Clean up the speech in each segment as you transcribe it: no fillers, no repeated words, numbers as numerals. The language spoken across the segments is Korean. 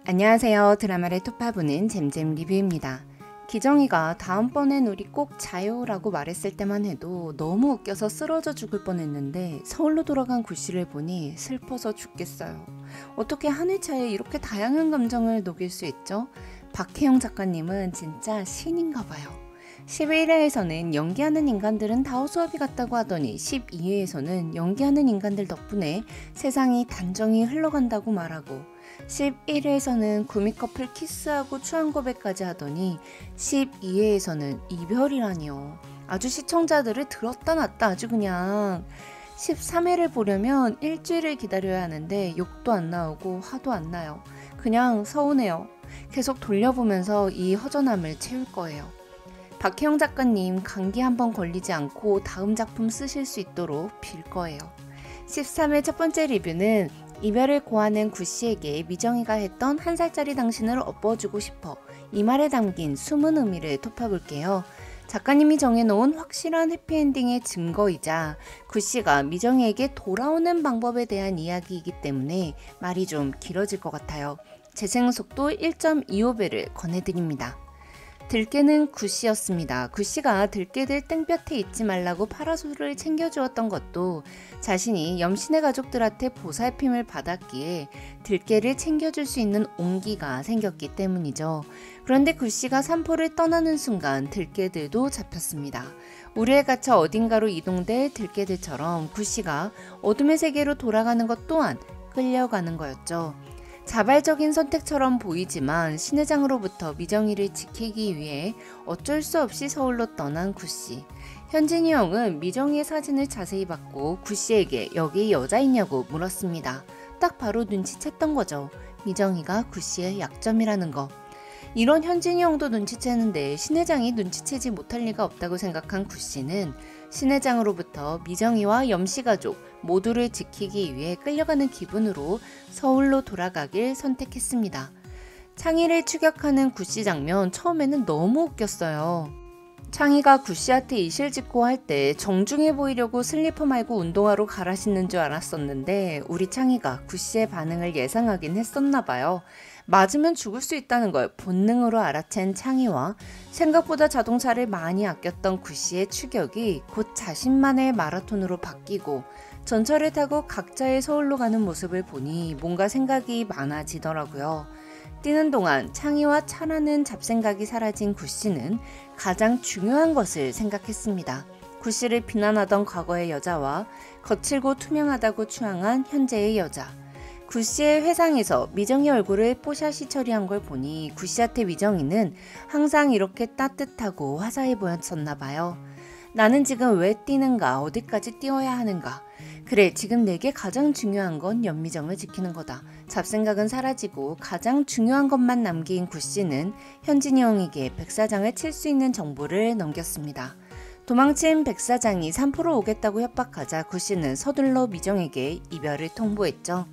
안녕하세요. 드라마를 톱파보는 잼잼 리뷰입니다. 기정이가 다음번엔 우리 꼭 자요라고 말했을 때만 해도 너무 웃겨서 쓰러져 죽을 뻔했는데 서울로 돌아간 구씨를 보니 슬퍼서 죽겠어요. 어떻게 한 회차에 이렇게 다양한 감정을 녹일 수 있죠? 박혜영 작가님은 진짜 신인가 봐요. 11회에서는 연기하는 인간들은 다 허수아비 같다고 하더니 12회에서는 연기하는 인간들 덕분에 세상이 단정히 흘러간다고 말하고 11회에서는 구미 커플 키스하고 추한 고백까지 하더니 12회에서는 이별이라니요. 아주 시청자들을 들었다 놨다 아주 그냥. 13회를 보려면 일주일을 기다려야 하는데 욕도 안 나오고 화도 안 나요. 그냥 서운해요. 계속 돌려보면서 이 허전함을 채울 거예요. 박혜영 작가님 감기 한번 걸리지 않고 다음 작품 쓰실 수 있도록 빌 거예요. 13회 첫 번째 리뷰는 이별을 고하는 구씨에게 미정이가 했던 한 살짜리 당신을 엎어주고 싶어 이 말에 담긴 숨은 의미를 톱파볼게요. 작가님이 정해놓은 확실한 해피엔딩의 증거이자 구씨가 미정이에게 돌아오는 방법에 대한 이야기이기 때문에 말이 좀 길어질 것 같아요. 재생속도 1.25배를 권해드립니다. 들깨는 구씨였습니다. 구씨가 들깨들 땡볕에 있지 말라고 파라솔을 챙겨주었던 것도 자신이 염신의 가족들한테 보살핌을 받았기에 들깨를 챙겨줄 수 있는 온기가 생겼기 때문이죠. 그런데 구씨가 산포를 떠나는 순간 들깨들도 잡혔습니다. 우리에 갇혀 어딘가로 이동될 들깨들처럼 구씨가 어둠의 세계로 돌아가는 것 또한 끌려가는 거였죠. 자발적인 선택처럼 보이지만 신회장으로부터 미정이를 지키기 위해 어쩔 수 없이 서울로 떠난 구씨. 현진이 형은 미정이의 사진을 자세히 받고 구씨에게 여기 여자 있냐고 물었습니다. 딱 바로 눈치챘던 거죠. 미정이가 구씨의 약점이라는 거. 이런 현진이 형도 눈치채는데 신회장이 눈치채지 못할 리가 없다고 생각한 구씨는 신회장으로부터 미정이와 염씨가족 모두를 지키기 위해 끌려가는 기분으로 서울로 돌아가길 선택했습니다. 창희를 추격하는 구씨 장면 처음에는 너무 웃겼어요. 창희가 구씨한테 이실직고 할 때 정중해 보이려고 슬리퍼 말고 운동화로 갈아 신는 줄 알았었는데 우리 창희가 구씨의 반응을 예상하긴 했었나 봐요. 맞으면 죽을 수 있다는 걸 본능으로 알아챈 창희와 생각보다 자동차를 많이 아꼈던 구씨의 추격이 곧 자신만의 마라톤으로 바뀌고 전철을 타고 각자의 서울로 가는 모습을 보니 뭔가 생각이 많아지더라고요. 뛰는 동안 창희와 차라는 잡생각이 사라진 구씨는 가장 중요한 것을 생각했습니다. 구씨를 비난하던 과거의 여자와 거칠고 투명하다고 추앙한 현재의 여자. 구씨의 회상에서 미정이 얼굴을 뽀샤시 처리한 걸 보니 구씨한테 미정이는 항상 이렇게 따뜻하고 화사해 보였었나 봐요. 나는 지금 왜 뛰는가, 어디까지 뛰어야 하는가. 그래, 지금 내게 가장 중요한 건 연미정을 지키는 거다. 잡생각은 사라지고 가장 중요한 것만 남긴 구씨는 현진이 형에게 백사장을 칠 수 있는 정보를 넘겼습니다. 도망친 백사장이 산포로 오겠다고 협박하자 구씨는 서둘러 미정에게 이별을 통보했죠.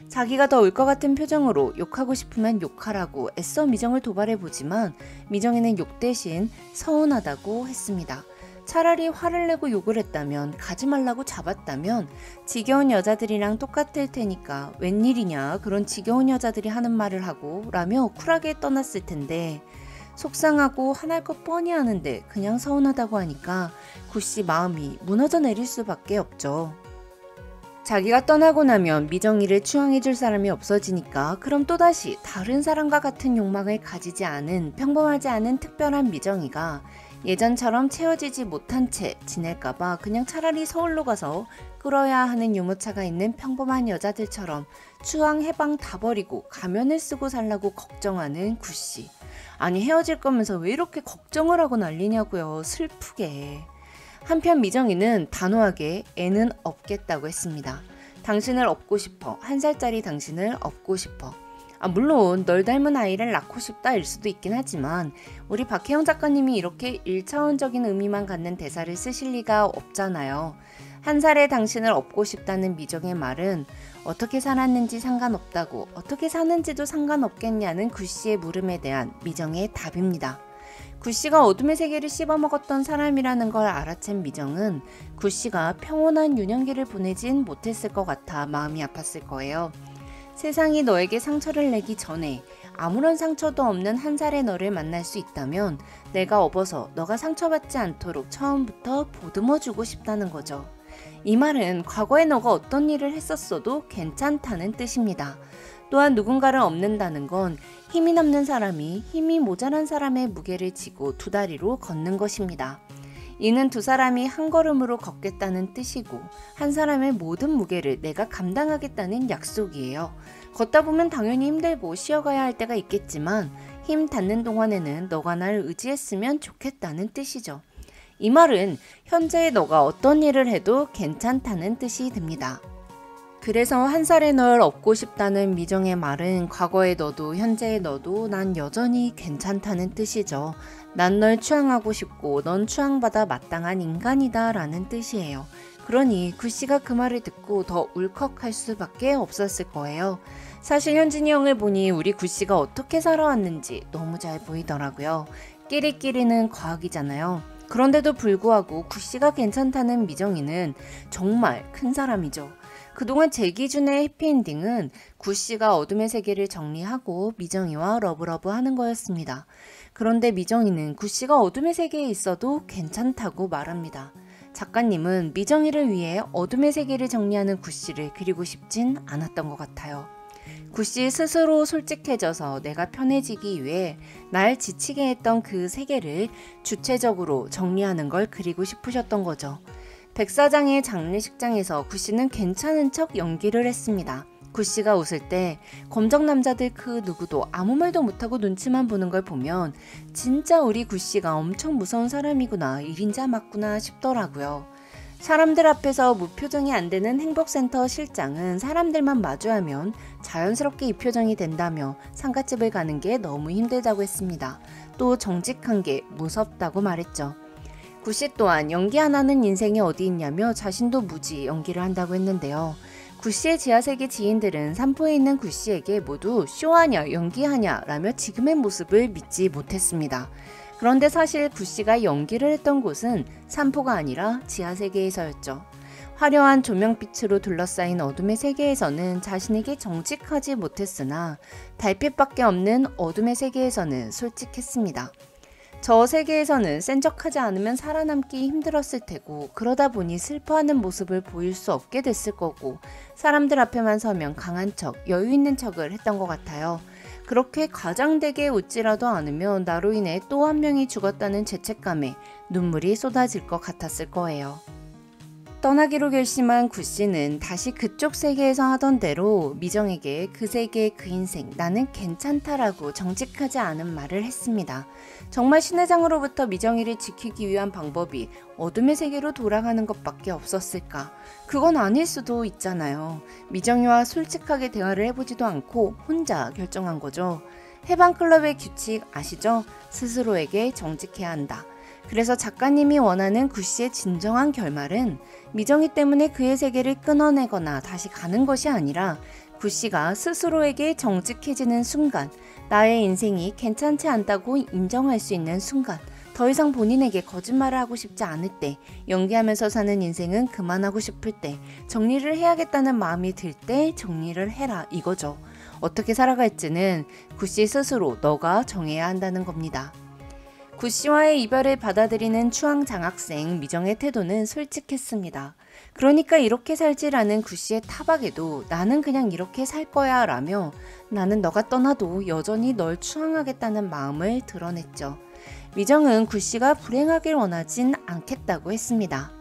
자기가 더 올 것 같은 표정으로 욕하고 싶으면 욕하라고 애써 미정을 도발해보지만 미정이는 욕 대신 서운하다고 했습니다. 차라리 화를 내고 욕을 했다면, 가지 말라고 잡았다면 지겨운 여자들이랑 똑같을 테니까 웬일이냐 그런 지겨운 여자들이 하는 말을 하고 라며 쿨하게 떠났을 텐데 속상하고 화날 것 뻔히 아는데 그냥 서운하다고 하니까 구씨 마음이 무너져 내릴 수밖에 없죠. 자기가 떠나고 나면 미정이를 추앙해줄 사람이 없어지니까 그럼 또다시 다른 사람과 같은 욕망을 가지지 않은 평범하지 않은 특별한 미정이가 예전처럼 채워지지 못한 채 지낼까봐 그냥 차라리 서울로 가서 끌어야 하는 유모차가 있는 평범한 여자들처럼 추앙 해방 다 버리고 가면을 쓰고 살라고 걱정하는 구씨. 아니 헤어질 거면서 왜 이렇게 걱정을 하고 난리냐고요. 슬프게. 한편 미정이는 단호하게 애는 없겠다고 했습니다. 당신을 업고 싶어. 한 살짜리 당신을 업고 싶어. 물론 널 닮은 아이를 낳고 싶다 일 수도 있긴 하지만 우리 박혜영 작가님이 이렇게 1차원적인 의미만 갖는 대사를 쓰실 리가 없잖아요. 한 살의 당신을 업고 싶다는 미정의 말은 어떻게 살았는지 상관없다고 어떻게 사는지도 상관없겠냐는 구씨의 물음에 대한 미정의 답입니다. 구씨가 어둠의 세계를 씹어먹었던 사람이라는 걸 알아챈 미정은 구씨가 평온한 유년기를 보내진 못했을 것 같아 마음이 아팠을 거예요. 세상이 너에게 상처를 내기 전에 아무런 상처도 없는 한 살의 너를 만날 수 있다면 내가 업어서 너가 상처받지 않도록 처음부터 보듬어주고 싶다는 거죠. 이 말은 과거에 너가 어떤 일을 했었어도 괜찮다는 뜻입니다. 또한 누군가를 업는다는 건 힘이 남는 사람이 힘이 모자란 사람의 무게를 지고 두 다리로 걷는 것입니다. 이는 두 사람이 한 걸음으로 걷겠다는 뜻이고 한 사람의 모든 무게를 내가 감당하겠다는 약속이에요. 걷다 보면 당연히 힘들고 쉬어가야 할 때가 있겠지만 힘 닿는 동안에는 너가 날 의지했으면 좋겠다는 뜻이죠. 이 말은 현재의 너가 어떤 일을 해도 괜찮다는 뜻이 됩니다. 그래서 한 살의 널 업고 싶다는 미정의 말은 과거의 너도 현재의 너도 난 여전히 괜찮다는 뜻이죠. 난 널 추앙하고 싶고 넌 추앙받아 마땅한 인간이다 라는 뜻이에요. 그러니 구씨가 그 말을 듣고 더 울컥할 수밖에 없었을 거예요. 사실 현진이 형을 보니 우리 구씨가 어떻게 살아왔는지 너무 잘 보이더라고요. 끼리끼리는 과학이잖아요. 그런데도 불구하고 구씨가 괜찮다는 미정이는 정말 큰 사람이죠. 그동안 제 기준의 해피엔딩은 구씨가 어둠의 세계를 정리하고 미정이와 러브러브 하는 거였습니다. 그런데 미정이는 구씨가 어둠의 세계에 있어도 괜찮다고 말합니다. 작가님은 미정이를 위해 어둠의 세계를 정리하는 구씨를 그리고 싶진 않았던 것 같아요. 구씨 스스로 솔직해져서 내가 편해지기 위해 날 지치게 했던 그 세계를 주체적으로 정리하는 걸 그리고 싶으셨던 거죠. 백사장의 장례식장에서 구씨는 괜찮은 척 연기를 했습니다. 구씨가 웃을 때 검정 남자들 그 누구도 아무 말도 못하고 눈치만 보는 걸 보면 진짜 우리 구씨가 엄청 무서운 사람이구나, 1인자 맞구나 싶더라고요. 사람들 앞에서 무표정이 안 되는 행복센터 실장은 사람들만 마주하면 자연스럽게 이 표정이 된다며 상갓집을 가는 게 너무 힘들다고 했습니다. 또 정직한 게 무섭다고 말했죠. 구씨 또한 연기 안 하는 인생이 어디 있냐며 자신도 무지 연기를 한다고 했는데요. 구씨의 지하세계 지인들은 산포에 있는 구씨에게 모두 쇼하냐 연기하냐 라며 지금의 모습을 믿지 못했습니다. 그런데 사실 구씨가 연기를 했던 곳은 산포가 아니라 지하세계에서였죠. 화려한 조명빛으로 둘러싸인 어둠의 세계에서는 자신에게 정직하지 못했으나 달빛밖에 없는 어둠의 세계에서는 솔직했습니다. 저 세계에서는 센 척하지 않으면 살아남기 힘들었을 테고 그러다 보니 슬퍼하는 모습을 보일 수 없게 됐을 거고 사람들 앞에만 서면 강한 척, 여유 있는 척을 했던 것 같아요. 그렇게 과장되게 웃지라도 않으면 나로 인해 또 한 명이 죽었다는 죄책감에 눈물이 쏟아질 것 같았을 거예요. 떠나기로 결심한 구씨는 다시 그쪽 세계에서 하던 대로 미정에게 그 세계 그 인생 나는 괜찮다라고 정직하지 않은 말을 했습니다. 정말 신회장으로부터 미정이를 지키기 위한 방법이 어둠의 세계로 돌아가는 것밖에 없었을까? 그건 아닐 수도 있잖아요. 미정이와 솔직하게 대화를 해보지도 않고 혼자 결정한 거죠. 해방클럽의 규칙 아시죠? 스스로에게 정직해야 한다. 그래서 작가님이 원하는 구씨의 진정한 결말은 미정이 때문에 그의 세계를 끊어내거나 다시 가는 것이 아니라 구씨가 스스로에게 정직해지는 순간, 나의 인생이 괜찮지 않다고 인정할 수 있는 순간, 더 이상 본인에게 거짓말을 하고 싶지 않을 때, 연기하면서 사는 인생은 그만하고 싶을 때, 정리를 해야겠다는 마음이 들 때 정리를 해라 이거죠. 어떻게 살아갈지는 구씨 스스로 너가 정해야 한다는 겁니다. 구씨와의 이별을 받아들이는 추앙 장학생 미정의 태도는 솔직했습니다. 그러니까 이렇게 살지라는 구씨의 타박에도 나는 그냥 이렇게 살 거야 라며 나는 너가 떠나도 여전히 널 추앙하겠다는 마음을 드러냈죠. 미정은 구씨가 불행하길 원하진 않겠다고 했습니다.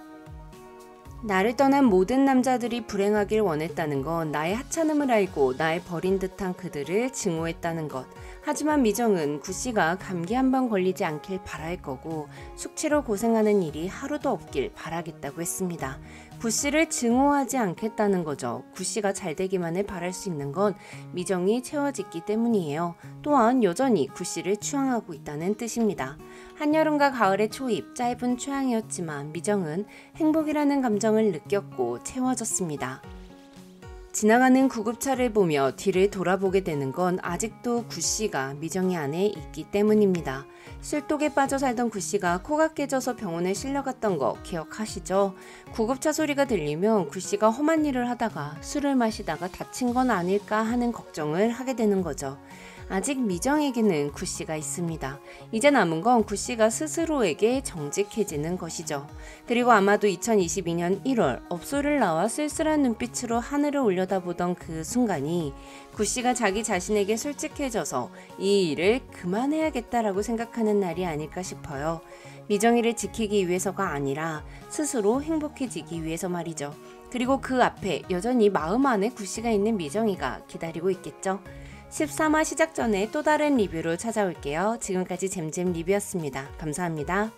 나를 떠난 모든 남자들이 불행하길 원했다는 건 나의 하찮음을 알고 날 버린 듯한 그들을 증오했다는 것. 하지만 미정은 구씨가 감기 한 번 걸리지 않길 바랄 거고 숙취로 고생하는 일이 하루도 없길 바라겠다고 했습니다. 구씨를 증오하지 않겠다는 거죠. 구씨가 잘 되기만을 바랄 수 있는 건 미정이 채워짓기 때문이에요. 또한 여전히 구씨를 추앙하고 있다는 뜻입니다. 한여름과 가을의 초입, 짧은 추앙이었지만 미정은 행복이라는 감정을 느꼈고 채워졌습니다. 지나가는 구급차를 보며 뒤를 돌아보게 되는 건 아직도 구씨가 미정이 안에 있기 때문입니다. 술독에 빠져 살던 구씨가 코가 깨져서 병원에 실려갔던 거 기억하시죠? 구급차 소리가 들리면 구씨가 험한 일을 하다가 술을 마시다가 다친 건 아닐까 하는 걱정을 하게 되는 거죠. 아직 미정에게는 구씨가 있습니다. 이제 남은 건 구씨가 스스로에게 정직해지는 것이죠. 그리고 아마도 2022년 1월 업소를 나와 쓸쓸한 눈빛으로 하늘을 올려다보던 그 순간이 구씨가 자기 자신에게 솔직해져서 이 일을 그만해야겠다라고 생각하는 날이 아닐까 싶어요. 미정이를 지키기 위해서가 아니라 스스로 행복해지기 위해서 말이죠. 그리고 그 앞에 여전히 마음 안에 구씨가 있는 미정이가 기다리고 있겠죠. 13화 시작 전에 또 다른 리뷰로 찾아올게요. 지금까지 잼잼 리뷰였습니다. 감사합니다.